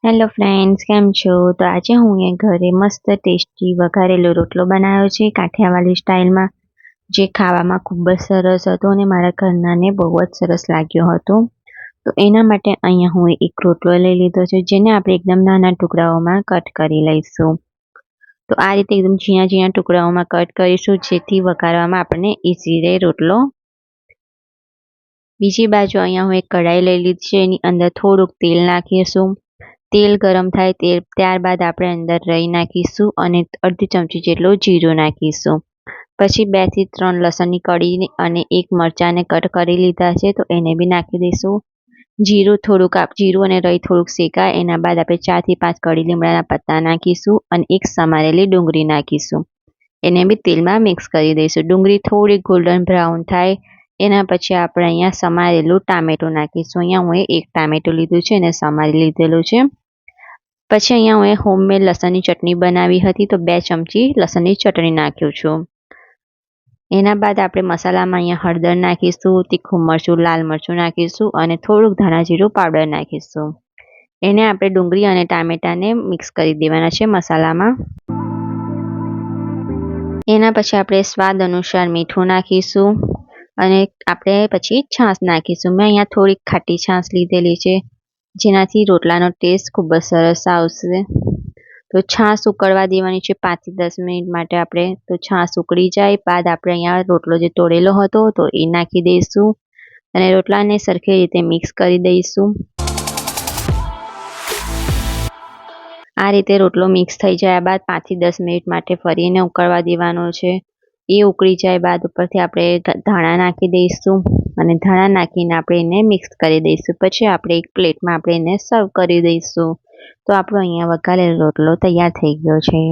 Hello friends, કેમ છો? તો આજે હું એ ઘરે મસ્ત ટેસ્ટી વઘારેલો રોટલો બનાવ્યો છે કાઠિયાવાડી સ્ટાઇલમાં, જે ખાવામાં ખૂબ જ સરસ હતો અને મારા ઘરનાને બહુ જ સરસ લાગ્યો હતો. તો એના માટે અહીંયા હું એક રોટલો લઈ લીધો છે, જેને આપણે એકદમ નાના ટુકડાઓમાં કટ કરી લઈશું. તો આ રીતે એકદમ ઝીણા ઝીણા ટુકડાઓમાં કટ કરીશું, જેથી વઘારવામાં આપણને ઇઝી રહે રોટલો. બીજી બાજુ અહીંયા હું એક કઢાઈ લઈ લીધી છે, એની અંદર થોડુંક તેલ નાખીશું. તેલ ગરમ થાય ત્યારબાદ આપણે અંદર રાઈ નાખીશું અને અડધી ચમચી જેટલું જીરું નાખીશું. પછી 2 થી 3 લસણની કળી અને 1 મરચાંને કટ કરી લીધા છે, તો એને બી નાખી દઈશું. જીરું અને રાઈ થોડુંક શેકાય એના બાદ આપણે 4 થી 5 કળી લીમડાના પત્તા નાખીશું અને 1 સમારેલી ડુંગળી નાખીશું. એને બી તેલમાં મિક્સ કરી દઈશું. ડુંગળી થોડી ગોલ્ડન બ્રાઉન થાય એના પછી આપણે અહીંયા સમારેલું ટામેટું નાખીશું. અહીંયા હું 1 ટામેટું લીધું છે અને સમારી લીધેલું છે. પછી અહીંયા હું હોમમેડ લસણની ચટણી બનાવી હતી, તો 2 ચમચી લસણની ચટણી નાખ્યું છું. એના બાદ આપણે મસાલામાં અહીંયા હળદર નાખીશું, તીખું મરચું, લાલ મરચું નાખીશું અને થોડુંક ધાણા જીરું પાવડર નાખીશું. એને આપણે ડુંગળી અને ટામેટાને મિક્સ કરી દેવાના છે મસાલામાં. એના પછી આપણે સ્વાદ અનુસાર મીઠું નાખીશું અને આપણે પછી છાશ નાખીશું. મેં અહીંયા થોડીક ખાટી છાશ લીધેલી છે, જેનાથી રોટલાનો ટેસ્ટ ખૂબ જ સરસ આવશે. તો છાશ ઉકળવા દેવાની છે 5 થી 10 મિનિટ માટે આપણે. તો છાશ ઉકળી જાય બાદ આપણે અહીંયા રોટલો જે તોડેલો હતો તો એ નાખી દઈશું અને રોટલાને સરખી રીતે મિક્સ કરી દઈશું. આ રીતે રોટલો મિક્સ થઈ જાય બાદ 5 થી 10 મિનિટ માટે ફરીને ઉકળવા દેવાનો છે. એ ઉકળી જાય બાદ ઉપરથી આપણે ધાણા નાખી દઈશું અને ધાણા નાખીને આપણે એને મિક્સ કરી દઈશું. પછી આપણે એક પ્લેટમાં આપણે એને સર્વ કરી દઈશું. તો આપણો અહીંયા વઘારેલો રોટલો તૈયાર થઈ ગયો છે.